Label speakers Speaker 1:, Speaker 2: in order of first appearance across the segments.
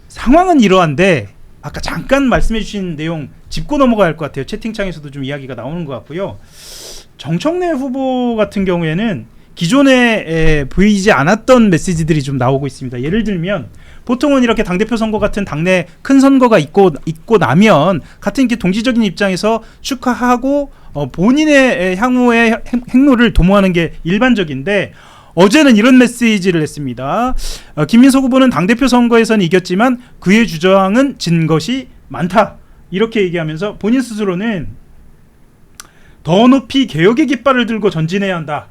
Speaker 1: 상황은 이러한데 아까 잠깐 말씀해 주신 내용 짚고 넘어가야 할 것 같아요. 채팅창에서도 좀 이야기가 나오는 것 같고요. 정청래 후보 같은 경우에는 기존에 보이지 않았던 메시지들이 좀 나오고 있습니다. 예를 들면 보통은 이렇게 당대표 선거 같은 당내 큰 선거가 있고 나면 같은 이렇게 동지적인 입장에서 축하하고 본인의 향후의 행로를 도모하는 게 일반적인데 어제는 이런 메시지를 냈습니다. 김민석 후보는 당대표 선거에서는 이겼지만 그의 주장은 진 것이 많다. 이렇게 얘기하면서 본인 스스로는 더 높이 개혁의 깃발을 들고 전진해야 한다.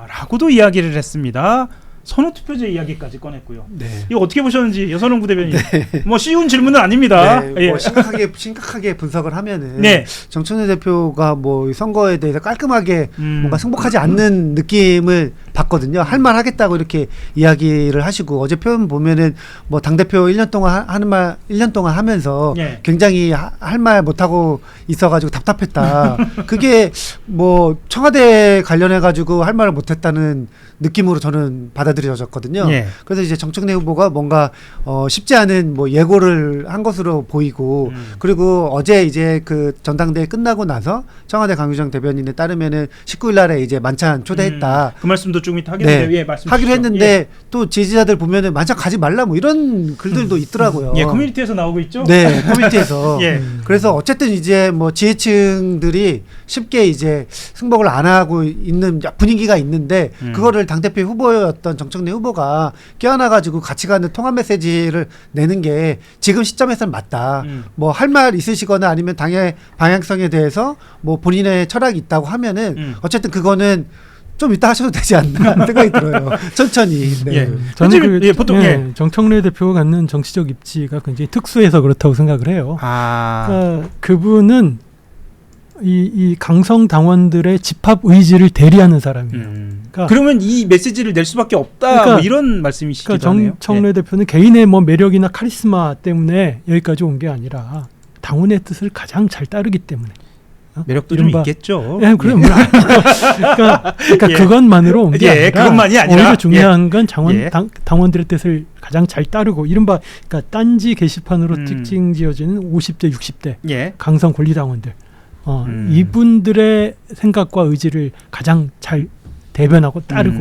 Speaker 1: 라고도 이야기를 했습니다. 선호투표제 이야기까지 꺼냈고요.
Speaker 2: 네.
Speaker 1: 이거 어떻게 보셨는지 여선홍 부대변인.
Speaker 2: 네.
Speaker 1: 뭐 쉬운 질문은 아닙니다.
Speaker 2: 네,
Speaker 1: 예.
Speaker 2: 뭐 심각하게 분석을 하면은
Speaker 1: 네.
Speaker 2: 정청래 대표가 뭐 선거에 대해서 깔끔하게 뭔가 승복하지 않는 느낌을 받거든요. 할 말 하겠다고 이렇게 이야기를 하시고 어제 표현 보면은 뭐 당 대표 1년 동안 하는 말 1년 동안 하면서
Speaker 1: 예.
Speaker 2: 굉장히 할 말 못 하고 있어가지고 답답했다. 그게 뭐 청와대 관련해 가지고 할 말을 못했다는 느낌으로 저는 받아들여졌거든요.
Speaker 1: 예.
Speaker 2: 그래서 이제 정청래 후보가 뭔가 쉽지 않은 뭐 예고를 한 것으로 보이고 그리고 어제 이제 그 전당대회 끝나고 나서 청와대 강유정 대변인에 따르면은 19일 날에 이제 만찬 초대했다.
Speaker 1: 그 말씀도 좀 이따 하겠는데
Speaker 2: 네.
Speaker 1: 예, 말씀
Speaker 2: 하기로
Speaker 1: 주시죠.
Speaker 2: 했는데
Speaker 1: 예.
Speaker 2: 또 지지자들 보면은 만찬 가지 말라 뭐 이런 글들도 있더라고요.
Speaker 1: 예, 커뮤니티에서 나오고 있죠.
Speaker 2: 네, 커뮤니티에서.
Speaker 1: 예.
Speaker 2: 그래서 어쨌든 이제 뭐 지혜층들이 쉽게 이제 승복을 안 하고 있는 분위기가 있는데 그거를 당대표 후보였던 정청래 후보가 껴안아가지고 같이 가는 통합 메시지를 내는 게 지금 시점에서는 맞다. 뭐 할 말 있으시거나 아니면 당의 방향성에 대해서 뭐 본인의 철학이 있다고 하면은 어쨌든 그거는 좀 이따 하셔도 되지 않나 생각이 들어요. 천천히. 네.
Speaker 1: 예.
Speaker 3: 저는
Speaker 1: 보통
Speaker 3: 정청래 대표가 갖는 정치적 입지가 굉장히 특수해서 그렇다고 생각을 해요. 그러니까 그분은 이 강성 당원들의 집합 의지를 대리하는 사람이에요. 그러니까
Speaker 1: 그러면 이 메시지를 낼 수밖에 없다.
Speaker 3: 그러니까,
Speaker 1: 뭐 이런 말씀이시기도 하네요.
Speaker 3: 정청래 대표는 개인의 뭐 매력이나 카리스마 때문에 여기까지 온 게 아니라 당원의 뜻을 가장 잘 따르기 때문에.
Speaker 1: 매력도 좀 있겠죠.
Speaker 3: 예, 그럼 그러니까
Speaker 1: 예.
Speaker 3: 그것만으로 온 게 아니라
Speaker 1: 그것만이 아니라
Speaker 3: 오히려 중요한 건
Speaker 1: 예.
Speaker 3: 당원들의 뜻을 가장 잘 따르고 이른바 그러니까 딴지 게시판으로 특징 지어지는 50대, 60대
Speaker 1: 예.
Speaker 3: 강성 권리당원들 이분들의 생각과 의지를 가장 잘 대변하고 따르고.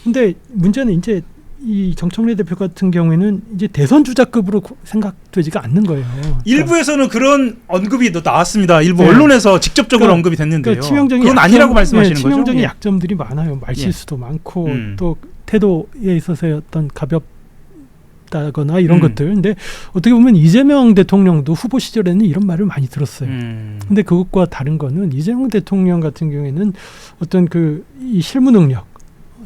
Speaker 3: 근데 문제는 이제 이 정청래 대표 같은 경우에는 이제 대선 주자급으로 생각되지가 않는 거예요.
Speaker 1: 일부에서는 그런 언급이 나왔습니다. 일부
Speaker 3: 네.
Speaker 1: 언론에서 직접적으로 언급이 됐는데요.
Speaker 3: 그러니까 치명적인
Speaker 1: 그건 아니라고 말씀하시는
Speaker 3: 네,
Speaker 1: 거죠?
Speaker 3: 치명적인
Speaker 1: 예.
Speaker 3: 약점들이 많아요. 말실수도 많고 또 태도에 있어서의 어떤 가볍다거나 이런 것들. 근데 어떻게 보면 이재명 대통령도 후보 시절에는 이런 말을 많이 들었어요. 근데 그것과 다른 거는 이재명 대통령 같은 경우에는 어떤 이 실무 능력,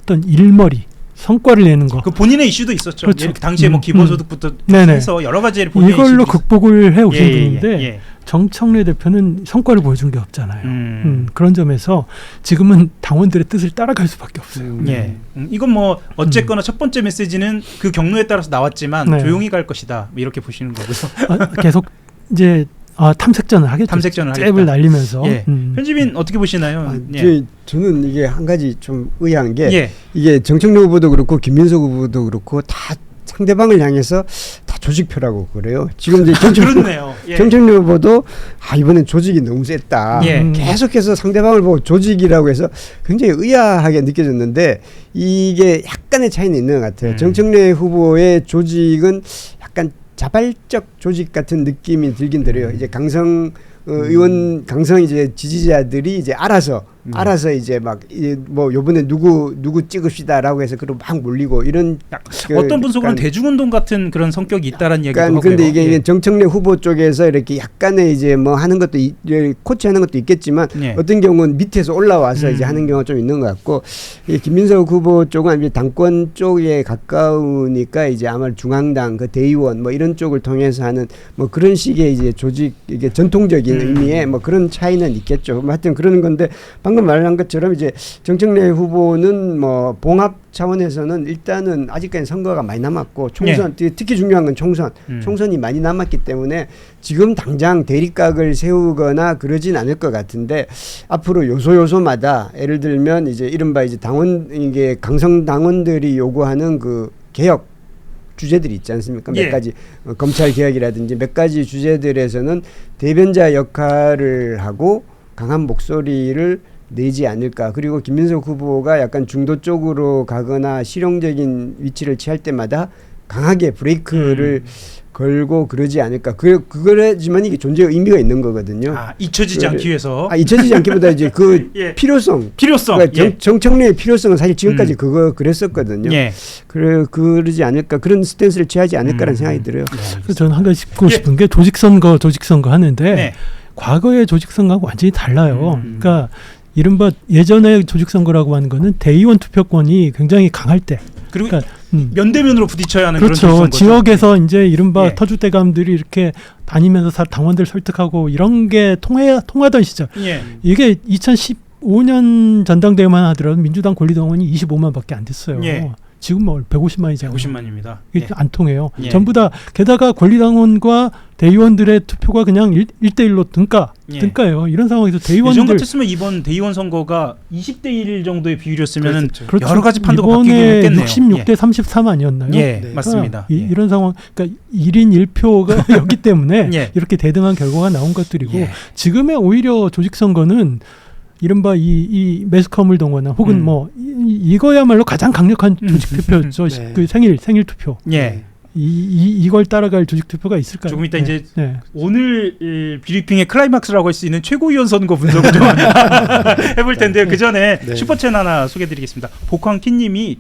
Speaker 3: 어떤 일머리, 성과를 내는 거.
Speaker 1: 그 본인의 이슈도 있었죠.
Speaker 3: 그렇죠.
Speaker 1: 예, 당시에 뭐 기본소득부터 해서 여러 가지를 본인의
Speaker 3: 이걸로
Speaker 1: 이슈도
Speaker 3: 극복을 해 오신 분인데
Speaker 1: 예.
Speaker 3: 정청래 대표는 성과를 보여준 게 없잖아요. 그런 점에서 지금은 당원들의 뜻을 따라갈 수밖에 없어요.
Speaker 1: 예. 이건 뭐 어쨌거나 첫 번째 메시지는 그 경로에 따라서 나왔지만
Speaker 3: 네.
Speaker 1: 조용히 갈 것이다. 뭐 이렇게 보시는 거고요.
Speaker 3: 계속 이제 탐색전을 하겠죠.
Speaker 1: 탐색전을
Speaker 3: 잽을
Speaker 1: 하겠다.
Speaker 3: 날리면서.
Speaker 1: 예. 편집인 어떻게 보시나요?
Speaker 4: 저는 이게 한 가지 좀 의아한 게
Speaker 1: 예.
Speaker 4: 이게 정청래 후보도 그렇고 김민석 후보도 그렇고 다 상대방을 향해서 다 조직표라고 그래요. 지금 이제
Speaker 1: 그렇네요. 예.
Speaker 4: 정청래 후보도 이번엔 조직이 너무 셌다.
Speaker 1: 예.
Speaker 4: 계속해서 상대방을 보고 조직이라고 해서 굉장히 의아하게 느껴졌는데 이게 약간의 차이는 있는 것 같아요. 정청래 후보의 조직은 약간 자발적 조직 같은 느낌이 들긴 들어요. 이제 강성 의원 강성 이제 지지자들이 이제 알아서 이제 막 뭐 요번에 누구 찍읍시다라고 해서 그로 막 몰리고 이런
Speaker 1: 어떤 분석은 대중운동 같은 그런 성격이 있다라는 얘기도 하고요.
Speaker 4: 그런데 이게 정청래 후보 쪽에서 이렇게 약간의 이제 뭐 하는 것도 코치하는 것도 있겠지만 어떤 경우는 밑에서 올라와서 이제 하는 경우가 좀 있는 것 같고 이 김민석 후보 쪽은 이제 당권 쪽에 가까우니까 이제 아마 중앙당 그 대의원 뭐 이런 쪽을 통해서 하는 뭐 그런 식의 이제 조직 이게 전통적인 의미의 뭐 그런 차이는 있겠죠. 뭐 하여튼 그러는 건데 방금 말한 것처럼 이제 정청래 후보는 뭐 봉합 차원에서는 일단은 아직까지 선거가 많이 남았고 총선 특히 중요한 건 총선이 많이 남았기 때문에 지금 당장 대립각을 세우거나 그러진 않을 것 같은데 앞으로 요소마다 예를 들면 이제 이른바 이제 이게 강성 당원들이 요구하는 그 개혁 주제들이 있지 않습니까?
Speaker 1: 예.
Speaker 4: 몇 가지 검찰 개혁이라든지 몇 가지 주제들에서는 대변자 역할을 하고 강한 목소리를 내지 않을까. 그리고 김민석 후보가 약간 중도 쪽으로 가거나 실용적인 위치를 취할 때마다 강하게 브레이크를 걸고 그러지 않을까. 그거지만 이게 존재 의미가 있는 거거든요.
Speaker 1: 잊혀지지 않기 위해서.
Speaker 4: 잊혀지지 않기보다 이제 그
Speaker 1: 예.
Speaker 4: 필요성.
Speaker 1: 그러니까
Speaker 4: 정청래의 필요성은 사실 지금까지 그랬었거든요.
Speaker 1: 예.
Speaker 4: 그러지 않을까. 그런 스탠스를 취하지 않을까라는 생각이 들어요.
Speaker 3: 그래서 저는 한 가지 짚고 싶은 게 조직선거 하는데
Speaker 1: 네.
Speaker 3: 과거의 조직선거하고 완전히 달라요. 그러니까 이른바 예전의 조직선거라고 하는 거는 대의원 투표권이 굉장히 강할 때.
Speaker 1: 그리고
Speaker 3: 그러니까
Speaker 1: 면대면으로 부딪혀야 하는
Speaker 3: 그렇죠.
Speaker 1: 그런 조직선거죠.
Speaker 3: 지역에서 이제 이른바
Speaker 1: 예.
Speaker 3: 터줏대감들이 이렇게 다니면서 당원들 설득하고 이런 게 통하던 시절.
Speaker 1: 예.
Speaker 3: 이게 2015년 전당대회만 하더라도 민주당 권리당원이 25만밖에 안 됐어요.
Speaker 1: 예.
Speaker 3: 지금 뭐 150만이잖아요.
Speaker 1: 150만입니다.
Speaker 3: 이게 안 통해요.
Speaker 1: 예.
Speaker 3: 전부 다 게다가 권리당원과 대의원들의 투표가 그냥 1대1로 등가예요. 이런 상황에서
Speaker 1: 예전
Speaker 3: 대의원들
Speaker 1: 같았으면 이번 대의원 선거가 20대 1 정도의 비율이었으면
Speaker 3: 그렇죠.
Speaker 1: 여러 가지 판도가 바뀌긴
Speaker 3: 이번에
Speaker 1: 했겠네요.
Speaker 3: 66대 33 아니었나요?
Speaker 1: 예,
Speaker 2: 네.
Speaker 1: 맞습니다.
Speaker 3: 예. 이런 상황, 그러니까 1인 1표가 였기 때문에
Speaker 1: 예.
Speaker 3: 이렇게 대등한 결과가 나온 것들이고
Speaker 1: 예.
Speaker 3: 지금의 오히려 조직선거는 이른바 이 매스컴을 동원한 혹은 뭐 이거야말로 가장 강력한 조직 투표죠.
Speaker 2: 네.
Speaker 3: 그 생일 투표.
Speaker 1: 예.
Speaker 3: 이걸 따라갈 조직 투표가 있을까요?
Speaker 1: 조금 이따
Speaker 3: 네.
Speaker 1: 이제
Speaker 3: 네.
Speaker 1: 오늘 브리핑의 클라이막스라고 할 수 있는 최고위원 선거 분석을 좀 해볼 텐데요. 그 전에
Speaker 2: 네.
Speaker 1: 슈퍼챗 하나 소개해드리겠습니다. 복황킴님이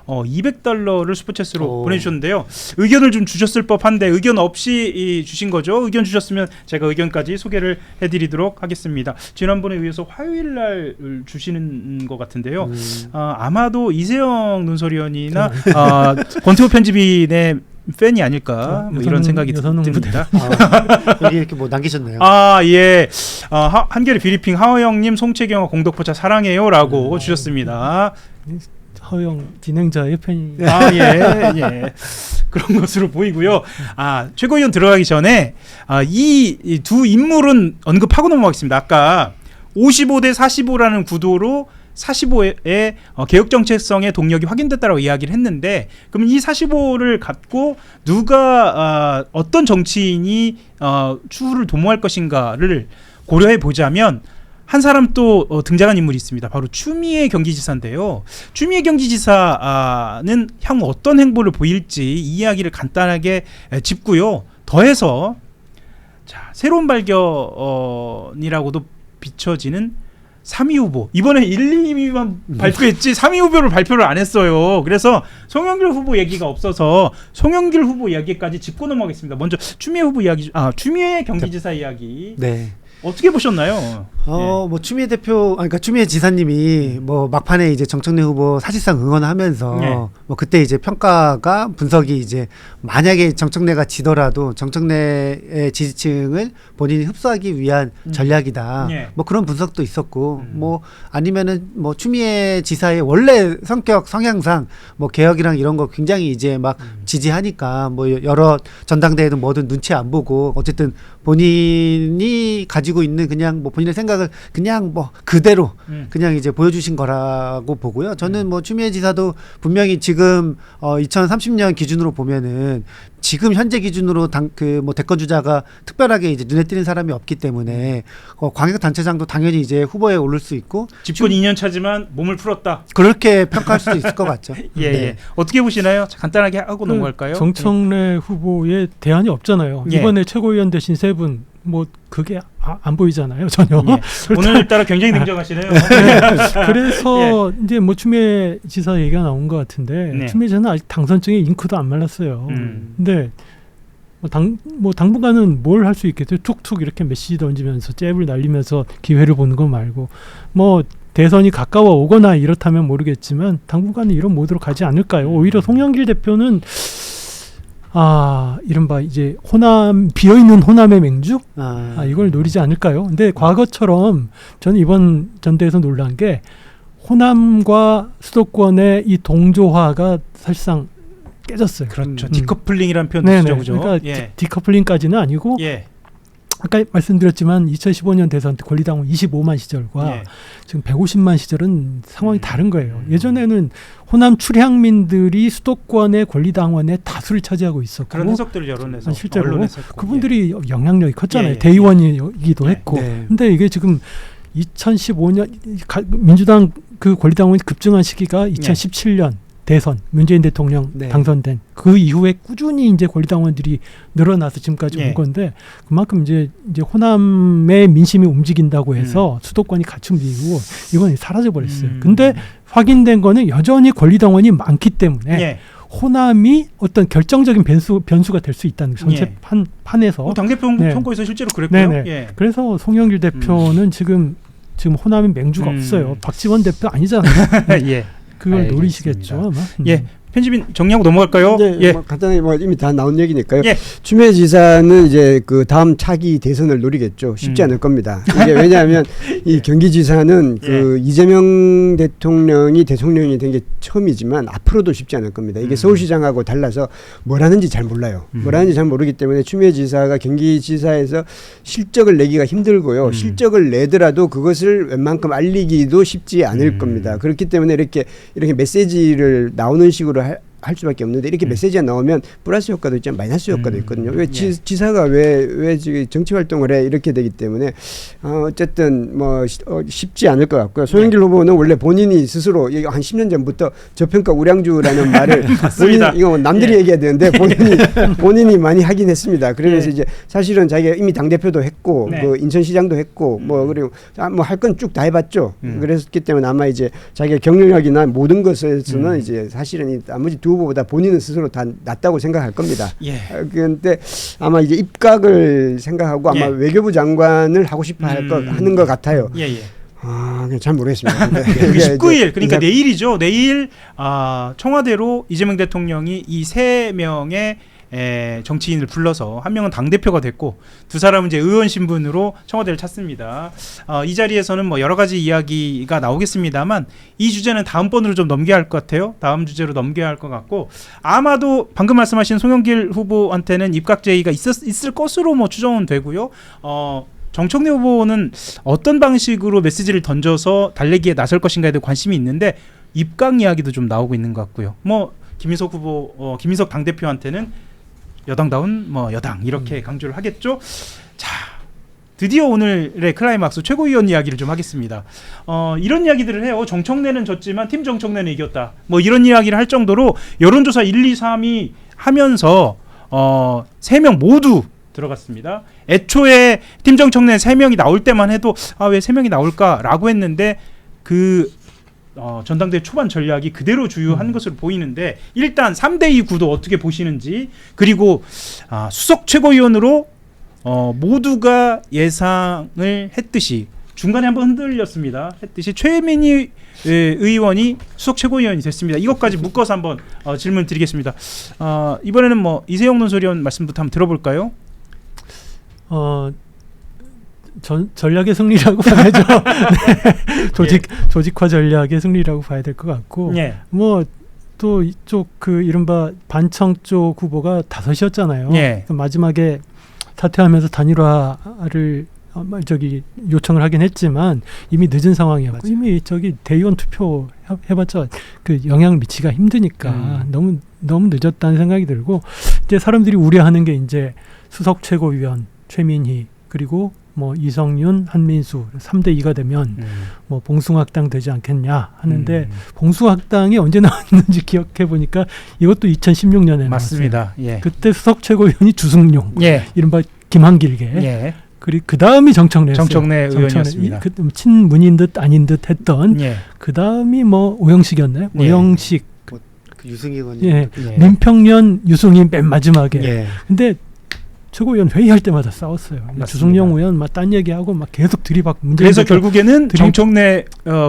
Speaker 1: 200달러를 슈퍼챗으로 보내주셨는데요. 의견을 좀 주셨을 법한데 의견 없이 주신 거죠. 의견 주셨으면 제가 의견까지 소개를 해드리도록 하겠습니다. 지난번에 이어서 화요일 날 주시는 것 같은데요. 아마도 이세영 논설위원이나 권태호 편집인의 팬이 아닐까 뭐 이런 생각이 듭니다.
Speaker 2: 여기 이렇게 뭐 남기셨네요.
Speaker 1: 예. 한겨레 브리핑 하호영님 송채경아 공덕포차 사랑해요라고 주셨습니다.
Speaker 3: 하호영 진행자의 팬이.
Speaker 1: 예. 그런 것으로 보이고요. 최고위원 들어가기 전에 이 두 인물은 언급하고 넘어가겠습니다. 아까 55대 45라는 구도로 45의 개혁 정체성의 동력이 확인됐다라고 이야기를 했는데, 그러면 이 45를 갖고 누가 어떤 정치인이 추후를 도모할 것인가를 고려해 보자면 한 사람 또 등장한 인물이 있습니다. 바로 추미애 경기지사인데요. 추미애 경기지사는 향후 어떤 행보를 보일지 이 이야기를 간단하게 짚고요. 더해서 새로운 발견이라고도 비춰지는 3위 후보. 이번에 1, 2위만 발표했지 3위 후보를 발표를 안 했어요. 그래서 송영길 후보 얘기가 없어서 송영길 후보 이야기까지 짚고 넘어가겠습니다. 먼저 추미애 후보 이야기, 추미애 경기지사 이야기.
Speaker 2: 네.
Speaker 1: 어떻게 보셨나요?
Speaker 2: 뭐 추미애 대표, 그러니까 추미애 지사님이 뭐 막판에 이제 정청래 후보 사실상 응원하면서 뭐 그때 이제 평가가 분석이 이제 만약에 정청래가 지더라도 정청래의 지지층을 본인이 흡수하기 위한 전략이다. 뭐 그런 분석도 있었고, 뭐 아니면은 뭐 추미애 지사의 원래 성격 성향상 뭐 개혁이랑 이런 거 굉장히 이제 막 지지하니까 뭐 여러 전당대회든 뭐든 눈치 안 보고 어쨌든 본인이 가지고 있는 그냥 뭐 본인의 생각을 그냥 뭐 그대로 그냥 이제 보여주신 거라고 보고요. 저는 뭐 추미애 지사도 분명히 지금 2030년 기준으로 보면은 지금 현재 기준으로 뭐 대권 주자가 특별하게 이제 눈에 띄는 사람이 없기 때문에 광역 단체장도 당연히 이제 후보에 오를 수 있고
Speaker 1: 집권 2년 차지만 몸을 풀었다.
Speaker 2: 그렇게 평가할 수도 있을 것 같죠.
Speaker 1: 예. 어떻게 보시나요? 간단하게 하고 넘어갈까요?
Speaker 3: 정청래 후보의 대안이 없잖아요. 이번에 최고위원 되신 세 분 뭐 그게 안 보이잖아요, 전혀.
Speaker 1: 오늘따라 굉장히 냉정하시네요.
Speaker 3: 그래서 이제 뭐 추미애 지사 얘기가 나온 것 같은데 추미애 지사는 아직 당선증에 잉크도 안 말랐어요. 근데 뭐 당분간은 뭘 할 수 있겠어요? 툭툭 이렇게 메시지 던지면서 잽을 날리면서 기회를 보는 거 말고 뭐 대선이 가까워 오거나 이렇다면 모르겠지만 당분간은 이런 모드로 가지 않을까요? 오히려 송영길 대표는 이른바 이제 비어있는 호남의 맹주? 이걸 노리지 않을까요? 근데 과거처럼 저는 이번 전대에서 놀란 게 호남과 수도권의 이 동조화가 사실상 깨졌어요.
Speaker 1: 그렇죠. 디커플링이라는 표현도 쓰죠. 그죠?
Speaker 3: 그러니까 디커플링까지는 아니고 아까 말씀드렸지만 2015년 대선 때 권리당원 25만 시절과
Speaker 1: 예.
Speaker 3: 지금 150만 시절은 상황이 다른 거예요. 예전에는 호남 출향민들이 수도권의 권리당원의 다수를 차지하고 있었고
Speaker 1: 그런 해석들을 여론에서
Speaker 3: 실제로
Speaker 1: 언론에서 했고.
Speaker 3: 그분들이 영향력이 컸잖아요.
Speaker 1: 예, 예,
Speaker 3: 대의원이기도 했고.
Speaker 2: 네.
Speaker 3: 근데 이게 지금 2015년 민주당 그 권리당원이 급증한 시기가 2017년 대선 문재인 대통령
Speaker 2: 네.
Speaker 3: 당선된 그 이후에 꾸준히 이제 권리당원들이 늘어나서 지금까지
Speaker 1: 예.
Speaker 3: 온 건데 그만큼 이제 호남의 민심이 움직인다고 해서 수도권이 갖춤되고 이건 사라져 버렸어요. 근데 확인된 거는 여전히 권리당원이 많기 때문에
Speaker 1: 예.
Speaker 3: 호남이 어떤 결정적인 변수가 될 수 있다는 거예요. 전체
Speaker 1: 예.
Speaker 3: 판에서.
Speaker 1: 당대표
Speaker 3: 네.
Speaker 1: 선거에서 실제로 그랬고요.
Speaker 3: 네네.
Speaker 1: 예.
Speaker 3: 그래서 송영길 대표는 지금 호남에 맹주가 없어요. 박지원 대표 아니잖아요.
Speaker 1: 예.
Speaker 3: 그걸
Speaker 4: 알겠습니다.
Speaker 3: 노리시겠죠 아마.
Speaker 1: 예. 편집인 정리하고 넘어갈까요?
Speaker 4: 네,
Speaker 1: 예.
Speaker 4: 뭐 간단히 뭐 이미 다 나온 얘기니까요.
Speaker 1: 예.
Speaker 4: 추미애 지사는 이제 그 다음 차기 대선을 노리겠죠. 쉽지 않을 겁니다. 이게 왜냐하면 이 경기지사는 그 이재명 대통령이 대통령이 된 게 처음이지만 앞으로도 쉽지 않을 겁니다. 이게 서울시장하고 달라서 뭘 하는지 잘 몰라요. 뭘 하는지 잘 모르기 때문에 추미애 지사가 경기지사에서 실적을 내기가 힘들고요. 실적을 내더라도 그것을 웬만큼 알리기도 쉽지 않을 겁니다. 그렇기 때문에 이렇게 메시지를 나오는 식으로 할 수밖에 없는데 이렇게 메시지가 나오면 플러스 효과도 있지만 마이너스 효과도 있거든요. 왜 지사가 왜 지금 정치 활동을 해 이렇게 되기 때문에 어쨌든 뭐 쉽지 않을 것 같고요. 소영길 후보는 원래 본인이 스스로 한 10년 전부터 저평가 우량주라는 말을
Speaker 1: 맞습니다.
Speaker 4: 이거 남들이
Speaker 1: 예.
Speaker 4: 얘기해야 되는데 본인이 많이 하긴 했습니다. 그러면서 이제 사실은 자기가 이미 당 대표도 했고
Speaker 1: 네.
Speaker 4: 그 인천시장도 했고 뭐 그리고 뭐 할 건 쭉 다 해봤죠. 그랬기 때문에 아마 이제 자기가 경력이나 모든 것에서는 이제 사실은 이 나머지 두 후보보다 본인은 스스로 다 낫다고 생각할 겁니다.
Speaker 1: 예.
Speaker 4: 그런데 아마 이제 입각을 생각하고 아마
Speaker 1: 예.
Speaker 4: 외교부 장관을 하고 싶어 하는 것 같아요.
Speaker 1: 예. 예.
Speaker 4: 잘 모르겠습니다. 근데
Speaker 1: 그
Speaker 4: 이게
Speaker 1: 19일 그러니까
Speaker 4: 인사-
Speaker 1: 내일이죠. 내일 청와대로 이재명 대통령이 이 세 명의 정치인을 불러서 한 명은 당대표가 됐고 두 사람은 이제 의원 신분으로 청와대를 찾습니다. 이 자리에서는 뭐 여러 가지 이야기가 나오겠습니다만 이 주제는 다음번으로 좀 넘겨야 할 것 같아요. 다음 주제로 넘겨야 할 것 같고 아마도 방금 말씀하신 송영길 후보한테는 입각 제의가 있을 것으로 뭐 추정은 되고요. 정청래 후보는 어떤 방식으로 메시지를 던져서 달래기에 나설 것인가에 대해 관심이 있는데 입각 이야기도 좀 나오고 있는 것 같고요. 뭐 김인석 후보, 김인석 당대표한테는 여당다운 뭐 여당 이렇게 강조를 하겠죠. 자, 드디어 오늘의 클라이막스 최고위원 이야기를 좀 하겠습니다. 이런 이야기들을 해요. 정청래는 졌지만 팀 정청래는 이겼다. 뭐 이런 이야기를 할 정도로 여론조사 1, 2, 3위 하면서 3명 모두 들어갔습니다. 애초에 팀 정청래 3명이 나올 때만 해도 왜 3명이 나올까라고 했는데 전당대회 초반 전략이 그대로 주요한 것으로 보이는데 일단 3대2 구도 어떻게 보시는지 그리고 수석 최고위원으로 모두가 예상을 했듯이 중간에 한번 흔들렸습니다. 했듯이 최민희 의원이 수석 최고위원이 됐습니다. 이것까지 묶어서 한번 질문 드리겠습니다. 이번에는 뭐 이세영 논설위원 말씀부터 한번 들어볼까요?
Speaker 3: 전략의 승리라고 봐야죠. 네. 조직화 전략의 승리라고 봐야 될 것 같고,
Speaker 1: 예.
Speaker 3: 뭐 또 이쪽 그 이른바 반청 쪽 후보가 5이었잖아요.
Speaker 1: 예.
Speaker 3: 마지막에 사퇴하면서 단일화를 요청을 하긴 했지만 이미 늦은 상황이었고
Speaker 2: 맞아요.
Speaker 3: 이미 대의원 투표 해봤자 그 영향을 미치기가 힘드니까 너무 늦었다는 생각이 들고 이제 사람들이 우려하는 게 이제 수석 최고위원 최민희 그리고 뭐 이성윤, 한민수 3대2가 되면 뭐 봉숭아학당 되지 않겠냐 하는데 봉숭아학당이 언제 나왔는지 기억해 보니까 이것도 2016년에
Speaker 1: 맞습니다. 예.
Speaker 3: 그때 수석 최고위원이 주승용,
Speaker 1: 예.
Speaker 3: 이른바 김한길계,
Speaker 1: 예.
Speaker 3: 그리고 그 다음이 정청래였어요.
Speaker 1: 정청래 의원이었습니다.
Speaker 3: 친문인 듯 아닌 듯 했던.
Speaker 1: 예.
Speaker 3: 그 다음이 뭐 오영식이었나요?
Speaker 1: 예.
Speaker 3: 오영식,
Speaker 2: 그 유승희 의원이
Speaker 3: 예,
Speaker 1: 예.
Speaker 3: 민평년, 유승희 맨 마지막에.
Speaker 2: 예.
Speaker 3: 근데 최고위원 회의할 때마다 싸웠어요.
Speaker 1: 맞습니다.
Speaker 3: 주승용 의원 막 딴 얘기하고 막 계속 들이받고.
Speaker 1: 그래서 결국에는 정청래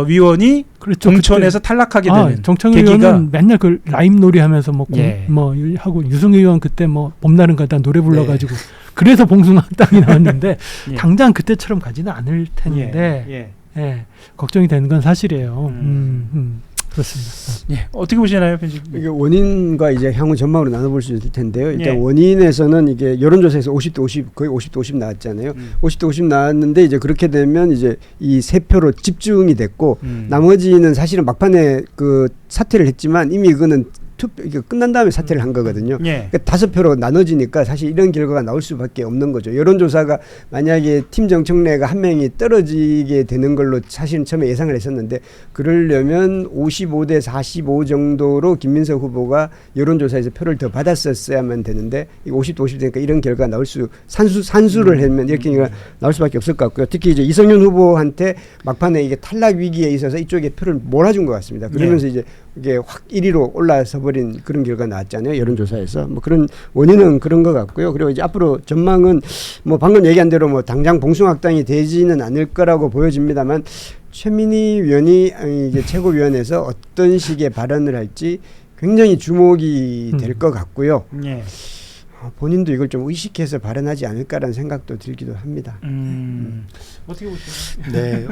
Speaker 1: 위원이
Speaker 3: 그렇죠.
Speaker 1: 공천에서 탈락하게 되는
Speaker 3: 정청래
Speaker 1: 계기가
Speaker 3: 의원은 맨날 그 라임 놀이하면서 뭐,
Speaker 1: 예.
Speaker 3: 뭐 하고 유승희 의원 그때 뭐 봄날은 가다 노래 불러가지고 그래서 봉숭아학당이 나왔는데
Speaker 1: 예.
Speaker 3: 당장 그때처럼 가지는 않을 텐데
Speaker 1: 예.
Speaker 3: 예, 걱정이 되는 건 사실이에요. 그렇습니다.
Speaker 1: 예, 어떻게 보시나요, 편집님?
Speaker 4: 이게 원인과 이제 향후 전망으로 나눠볼 수 있을 텐데요. 일단
Speaker 1: 예.
Speaker 4: 원인에서는 이게 여론조사에서 50대 50 거의 50대 50 나왔잖아요. 50대 50 나왔는데 이제 그렇게 되면 이제 이 세 표로 집중이 됐고 나머지는 사실은 막판에 그 사퇴를 했지만 이미 이거는 이게 끝난 다음에 사퇴를 한 거거든요.
Speaker 1: 예.
Speaker 4: 그러니까 5표로 나눠지니까 사실 이런 결과가 나올 수밖에 없는 거죠. 여론조사가 만약에 팀 정청래가 한 명이 떨어지게 되는 걸로 사실은 처음에 예상을 했었는데 그러려면 55대 45 정도로 김민석 후보가 여론조사에서 표를 더 받았었어야만 되는데 50대 50 되니까 이런 결과가 나올 수 산수를 하면 이렇게 나올 수밖에 없을 것 같고요. 특히 이제 이성윤 후보한테 막판에 이게 탈락 위기에 있어서 이쪽에 표를 몰아준 것 같습니다. 그러면서 이제 이게 확 1위로 올라서 버린 그런 결과가 나왔잖아요. 여론조사에서. 뭐 그런 원인은 그런 것 같고요. 그리고 이제 앞으로 전망은 뭐 방금 얘기한 대로 뭐 당장 봉숭아학당이 되지는 않을 거라고 보여집니다만 최민희 위원이 이제 최고위원회에서 어떤 식의 발언을 할지 굉장히 주목이 될 것 같고요.
Speaker 1: 예.
Speaker 4: 본인도 이걸 좀 의식해서 발언하지 않을까라는 생각도 들기도 합니다.
Speaker 1: 어떻게 보시나요?
Speaker 2: 네,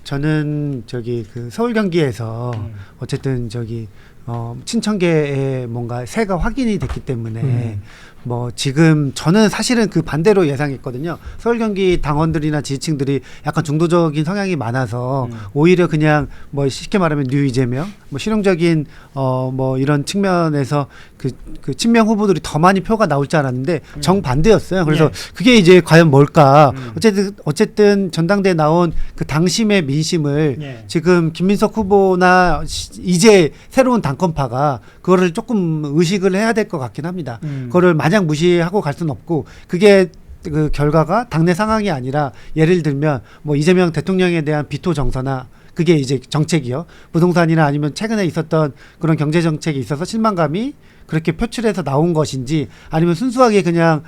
Speaker 2: 저는 저기 그 서울 경기에서 어쨌든 저기 친천계의 뭔가 세가 확인이 됐기 때문에 뭐 지금 저는 사실은 그 반대로 예상했거든요. 서울 경기 당원들이나 지지층들이 약간 중도적인 성향이 많아서 오히려 그냥 뭐 쉽게 말하면 뉴 이재명 뭐 실용적인 뭐 이런 측면에서 그 친명 후보들이 더 많이 표가 나올 줄 알았는데 정반대였어요. 그래서
Speaker 1: 예.
Speaker 2: 그게 이제 과연 뭘까? 어쨌든 전당대에 나온 그 당심의 민심을
Speaker 1: 예.
Speaker 2: 지금 김민석 후보나 이제 새로운 당권파가 그거를 조금 의식을 해야 될 것 같긴 합니다. 그거를 마냥 무시하고 갈 수는 없고 그게 그 결과가 당내 상황이 아니라 예를 들면 뭐 이재명 대통령에 대한 비토 정서나 그게 이제 정책이요. 부동산이나 아니면 최근에 있었던 그런 경제 정책에 있어서 실망감이 그렇게 표출해서 나온 것인지 아니면 순수하게 그냥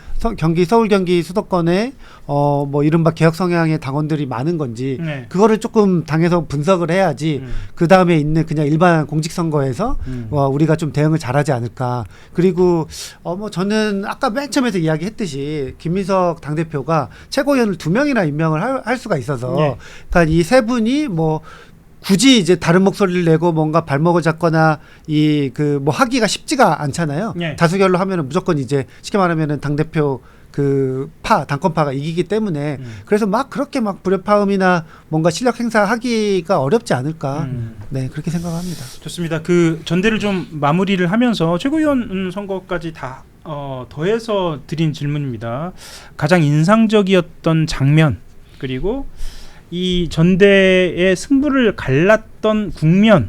Speaker 2: 서울 경기 수도권에 뭐 이른바 개혁 성향의 당원들이 많은 건지
Speaker 1: 네.
Speaker 2: 그거를 조금 당에서 분석을 해야지 그 다음에 있는 그냥 일반 공직선거에서 우리가 좀 대응을 잘하지 않을까. 그리고 뭐 저는 아까 맨 처음에서 이야기했듯이 김민석 당대표가 최고위원을 2명이나 임명을 할 수가 있어서
Speaker 1: 네.
Speaker 2: 그러니까 이 세 분이 뭐 굳이 이제 다른 목소리를 내고 뭔가 발목을 잡거나 이 그 뭐 하기가 쉽지가 않잖아요.
Speaker 1: 네.
Speaker 2: 다수결로 하면은 무조건 이제 쉽게 말하면은 당대표 그 당권파가 이기기 때문에 그래서 막 그렇게 막 불협화음이나 뭔가 실력 행사하기가 어렵지 않을까. 네, 그렇게 생각합니다.
Speaker 1: 좋습니다. 그 전대를 좀 마무리를 하면서 최고위원 선거까지 다 더해서 드린 질문입니다. 가장 인상적이었던 장면 그리고 이 전대의 승부를 갈랐던 국면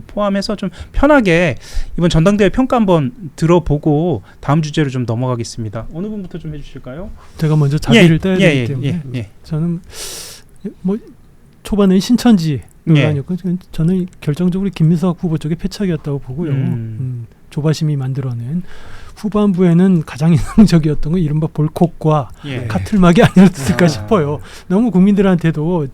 Speaker 1: 포함해서 좀 편하게 이번 전당대회 평가 한번 들어보고 다음 주제로 좀 넘어가겠습니다. 어느 분부터 좀 해주실까요?
Speaker 3: 제가 먼저 자비를 떼야 되기 때문에
Speaker 1: 예.
Speaker 3: 저는 뭐 초반에 신천지 논란이었고 저는 결정적으로 김민석 후보 쪽의 패착이었다고 보고요. 조바심이 만들어낸 후반부에는 가장 인상적이었던 건 이른바 볼콕과 카틀막이 아니었을까 싶어요. 너무 국민들한테도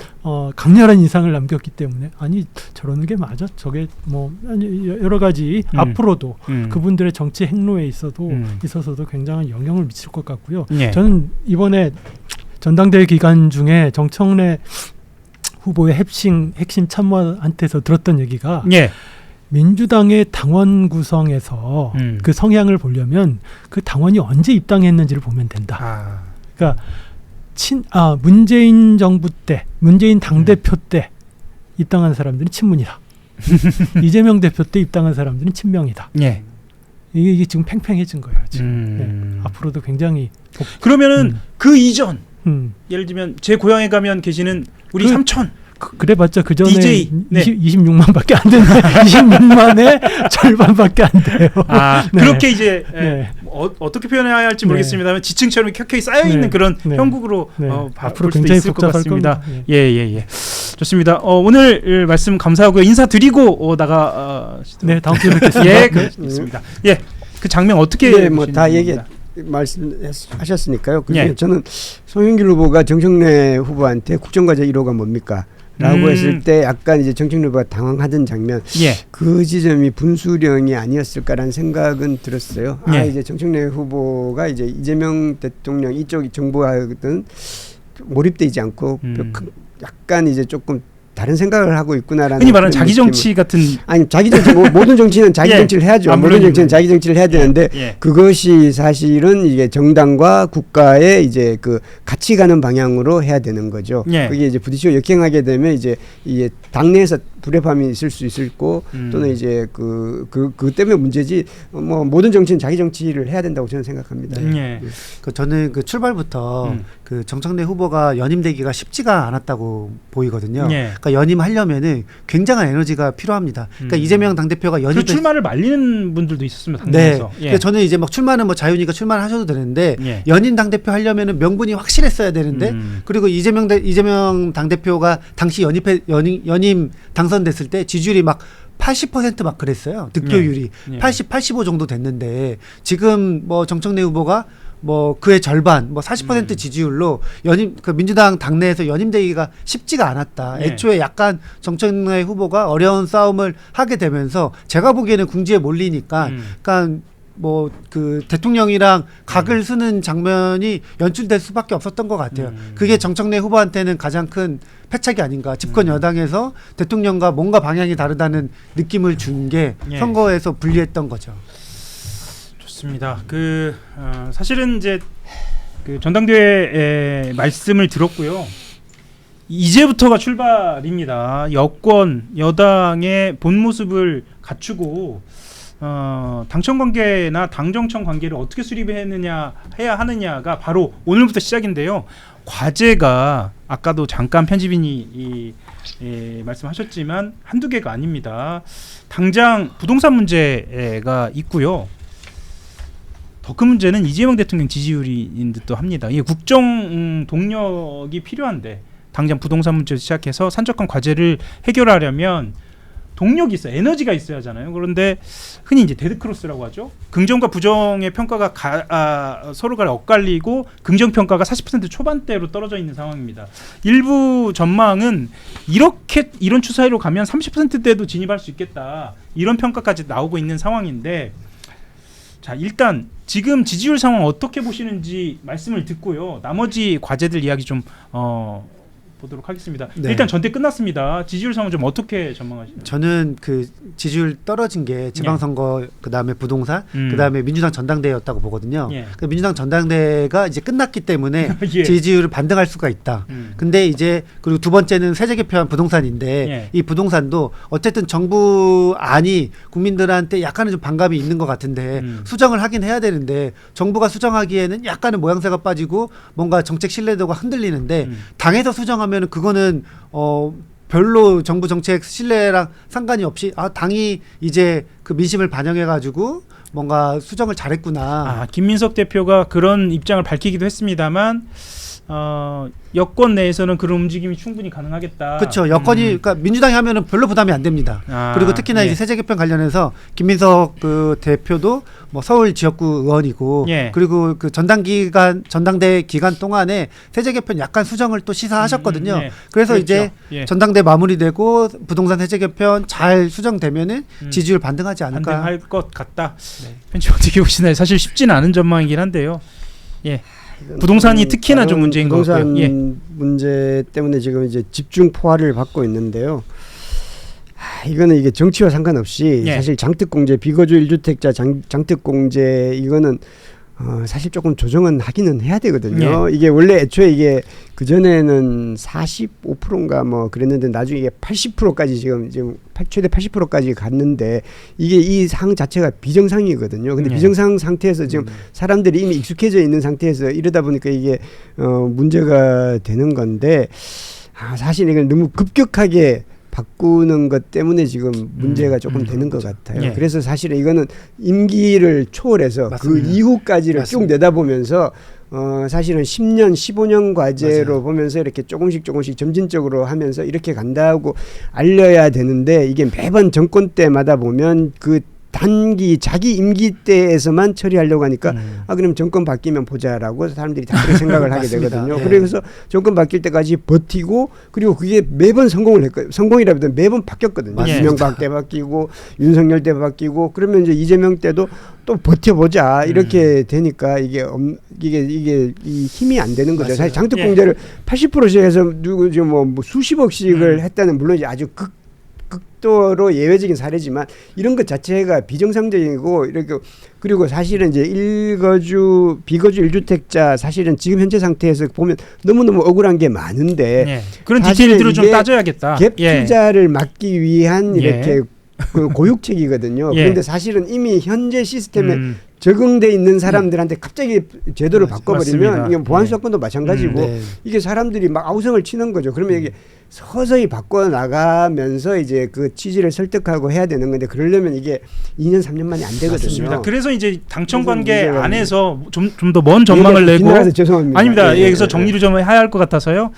Speaker 3: 강렬한 인상을 남겼기 때문에 아니 저러는 게 맞아? 저게 뭐 아니 여러 가지 앞으로도 그분들의 정치 행로에 있어서도 굉장한 영향을 미칠 것 같고요. 저는 이번에 전당대회 기간 중에 정청래 후보의 핵심 참모한테서 들었던 얘기가 민주당의 당원 구성에서 그 성향을 보려면 그 당원이 언제 입당했는지를 보면 된다. 그러니까 문재인 정부 때, 문재인 당대표 때 입당한 사람들은 친문이다. 이재명 대표 때 입당한 사람들은 친명이다. 이게 지금 팽팽해진 거예요. 지금. 앞으로도 굉장히
Speaker 1: 그러면은 그 이전 예를 들면 제 고향에 가면 계시는 우리 삼촌
Speaker 3: 그래봤자 그 전에
Speaker 1: DJ,
Speaker 3: 26만밖에 안 되는데 26만의 절반밖에 안 돼요.
Speaker 1: 그렇게 이제 어떻게 표현해야 할지 모르겠습니다만 지층처럼 켜켜이 쌓여 있는 그런 형국으로
Speaker 3: 앞으로 굉장히
Speaker 1: 있을 것 같습니다.
Speaker 3: 겁니다.
Speaker 1: 예. 좋습니다. 오늘 말씀 감사하고요. 인사드리고
Speaker 3: 네, 다음 주에 뵙겠습니다.
Speaker 1: 그렇습니다. 그 장면 어떻게
Speaker 4: 뭐 다 말씀하셨으니까요. 저는 송영길 후보가 정청래 후보한테 국정과제 1호가 뭡니까? 라고 했을 때 약간 이제 정청래 후보가 당황하던 장면 그 지점이 분수령이 아니었을까라는 생각은 들었어요. 이제 정청래 후보가 이제 이재명 대통령 이쪽 정부하고는 몰입되지 않고 약간 이제 조금 다른 생각을 하고 있구나라는
Speaker 1: 흔히 말하는
Speaker 4: 그런
Speaker 1: 자기
Speaker 4: 느낌을.
Speaker 1: 정치 같은
Speaker 4: 아니 자기 정치 모든 정치는 자기
Speaker 1: 예.
Speaker 4: 정치를 해야죠.
Speaker 1: 아,
Speaker 4: 모든
Speaker 1: 물론이죠.
Speaker 4: 정치는 자기 정치를 해야 되는데
Speaker 1: 예.
Speaker 4: 그것이 사실은 이게 정당과 국가의 이제 그 같이 가는 방향으로 해야 되는 거죠.
Speaker 1: 예.
Speaker 4: 그게 이제 부딪히고 역행하게 되면 이제 이게 당내에서 불협화음이 있을 수 있고 또는 이제 그 때문에 문제지 뭐 모든 정치는 자기 정치를 해야 된다고 저는 생각합니다.
Speaker 1: 예.
Speaker 2: 저는 그 출발부터 그 정청래 후보가 연임되기가 쉽지가 않았다고 보이거든요.
Speaker 1: 예.
Speaker 2: 그러니까 연임하려면은 굉장한 에너지가 필요합니다. 그러니까 이재명 당대표가
Speaker 1: 그
Speaker 2: 연임
Speaker 1: 출마를 말리는 분들도 있었습니다.
Speaker 2: 네.
Speaker 1: 당내에서. 예.
Speaker 2: 그래서 저는 이제 막 출마는 뭐 자유니까 출마를 하셔도 되는데
Speaker 1: 예.
Speaker 2: 연임 당대표 하려면은 명분이 확실했어야 되는데 그리고 이재명 당대표가 당시 연임 당선됐을 때 지지율이 막 80% 막 그랬어요. 득표율이
Speaker 1: 예.
Speaker 2: 85 정도 됐는데 지금 뭐 정청래 후보가 뭐 그의 절반 뭐 40% 지지율로 그 민주당 당내에서 연임되기가 쉽지가 않았다.
Speaker 1: 예.
Speaker 2: 애초에 약간 정청래 후보가 어려운 싸움을 하게 되면서 제가 보기에는 궁지에 몰리니까 그러니까 뭐 그 대통령이랑 각을 쓰는 장면이 연출될 수밖에 없었던 것 같아요. 그게 정청래 후보한테는 가장 큰 패착이 아닌가. 집권 여당에서 대통령과 뭔가 방향이 다르다는 느낌을 준 게
Speaker 1: 예.
Speaker 2: 선거에서 불리했던 거죠.
Speaker 1: 좋습니다. 사실은 이제 그 전당대회 말씀을 들었고요. 이제부터가 출발입니다. 여권 여당의 본 모습을 갖추고 당청 관계나 당정청 관계를 어떻게 수립해야 하느냐가 바로 오늘부터 시작인데요. 과제가 아까도 잠깐 편집인이 말씀하셨지만 한두 개가 아닙니다. 당장 부동산 문제가 있고요. 더 큰 문제는 이재명 대통령 지지율인 듯도 합니다. 이게 국정 동력이 필요한데 당장 부동산 문제를 시작해서 산적한 과제를 해결하려면 동력이 있어요. 에너지가 있어야 하잖아요. 그런데 흔히 이제 데드크로스라고 하죠. 긍정과 부정의 평가가 서로가 엇갈리고 긍정 평가가 40% 초반대로 떨어져 있는 상황입니다. 일부 전망은 이런 추세로 가면 30%대도 진입할 수 있겠다. 이런 평가까지 나오고 있는 상황인데 자, 일단 지금 지지율 상황 어떻게 보시는지 말씀을 듣고요. 나머지 과제들 이야기 좀 보도록 하겠습니다.
Speaker 2: 네.
Speaker 1: 일단 전대 끝났습니다. 지지율 상황 좀 어떻게 전망하시나요?
Speaker 2: 저는 그 지지율 떨어진 게 지방선거 그다음에 부동산 그다음에 민주당 전당대회였다고 보거든요.
Speaker 1: 예.
Speaker 2: 그 민주당 전당대회가 이제 끝났기 때문에
Speaker 1: 예.
Speaker 2: 지지율을 반등할 수가 있다. 근데 이제 그리고 두 번째는 세제 개편한 부동산인데
Speaker 1: 예.
Speaker 2: 이 부동산도 어쨌든 정부 안이 국민들한테 약간은 좀 반감이 있는 것 같은데 수정을 하긴 해야 되는데 정부가 수정하기에는 약간은 모양새가 빠지고 뭔가 정책 신뢰도가 흔들리는데 당에서 수정하면 그거는 별로 정부 정책 신뢰랑 상관이 없이 당이 이제 그 민심을 반영해 가지고 뭔가 수정을 잘했구나.
Speaker 1: 김민석 대표가 그런 입장을 밝히기도 했습니다만 여권 내에서는 그런 움직임이 충분히 가능하겠다.
Speaker 2: 그렇죠. 여건이 그러니까 민주당이 하면은 별로 부담이 안 됩니다. 그리고 특히나
Speaker 1: 예.
Speaker 2: 이제 세제 개편 관련해서 김민석 그 대표도 뭐 서울 지역구 의원이고
Speaker 1: 예.
Speaker 2: 그리고 그 전당대 기간 동안에 세제 개편 약간 수정을 또 시사하셨거든요.
Speaker 1: 예.
Speaker 2: 그래서
Speaker 1: 그렇죠.
Speaker 2: 이제
Speaker 1: 예.
Speaker 2: 전당대 마무리되고 부동산 세제 개편 잘 수정되면은 지지율 반등하지 않을까.
Speaker 1: 반등할 것 같다. 편집 어떻게 보시나요? 사실 쉽지는 않은 전망이긴 한데요. 예. 부동산이 특히나 좀 문제인 것 같고요.
Speaker 4: 부동산
Speaker 1: 예.
Speaker 4: 문제 때문에 지금 이제 집중 포화를 받고 있는데요. 이거는 이게 정치와 상관없이
Speaker 1: 예.
Speaker 4: 사실 장특공제 비거주 1주택자 장특공제 이거는 사실 조금 조정은 하기는 해야 되거든요. 이게 원래 애초에 이게 그 전에는 45%인가 뭐 그랬는데 나중에 이게 80%까지 지금 최대 80%까지 갔는데 이게 이 상 자체가 비정상이거든요. 근데 비정상 상태에서 지금 사람들이 이미 익숙해져 있는 상태에서 이러다 보니까 이게 문제가 되는 건데 사실 이걸 너무 급격하게 바꾸는 것 때문에 지금 문제가 조금 되는 것 같아요.
Speaker 1: 예.
Speaker 4: 그래서 사실은 이거는 임기를 초월해서
Speaker 2: 맞습니다.
Speaker 4: 그 이후까지를
Speaker 2: 맞습니다.
Speaker 4: 쭉 내다보면서 사실은 10년, 15년 과제로
Speaker 2: 맞아요.
Speaker 4: 보면서 이렇게 조금씩 점진적으로 하면서 이렇게 간다고 알려야 되는데 이게 매번 정권 때마다 보면 그 단기 자기 임기 때에서만 처리하려고 하니까 그럼 정권 바뀌면 보자라고 사람들이 다 그렇게 생각을 하게 되거든요.
Speaker 2: 예.
Speaker 4: 그래서 정권 바뀔 때까지 버티고 그리고 그게 매번 성공을 했거든요. 성공이라기보다는 매번 바뀌었거든요.
Speaker 1: 맞습니다.
Speaker 4: 이명박 때 바뀌고 윤석열 때 바뀌고 그러면 이제 이재명 때도 또 버텨보자 이렇게 되니까 이게 이 힘이 안 되는 거죠.
Speaker 2: 맞아요.
Speaker 4: 사실 장특공제를 80%씩 해서 뭐 수십억씩을 했다는 물론 이제 아주 극도로 예외적인 사례지만 이런 것 자체가 비정상적이고 이렇게 그리고 사실은 이제 비거주 1주택자 사실은 지금 현재 상태에서 보면 너무너무 억울한 게 많은데
Speaker 1: 예. 그런 디테일들을 좀 따져야겠다.
Speaker 4: 갭 투자를 막기 위한
Speaker 1: 예.
Speaker 4: 이렇게 그 고육책이거든요.
Speaker 1: 예.
Speaker 4: 그런데 사실은 이미 현재 시스템에 적응돼 있는 사람들한테 갑자기 제도를 바꿔버리면
Speaker 1: 맞습니다.
Speaker 4: 이게 보안수사권도 마찬가지고
Speaker 2: 네.
Speaker 4: 이게 사람들이 막 아우성을 치는 거죠. 그러면 이게 서서히 바꿔 나가면서 이제 그 취지를 설득하고 해야 되는 건데 그러려면 이게 2년 3년 만이 안 되거든요.
Speaker 1: 맞습니다. 그래서 이제 당청 관계
Speaker 4: 그래서 문제가
Speaker 1: 안에서 좀 더 먼 전망을 내고
Speaker 4: 빗나가서 죄송합니다.
Speaker 1: 아닙니다.
Speaker 4: 예,
Speaker 1: 여기서
Speaker 4: 예,
Speaker 1: 정리를 좀 해야 할 것 같아서요.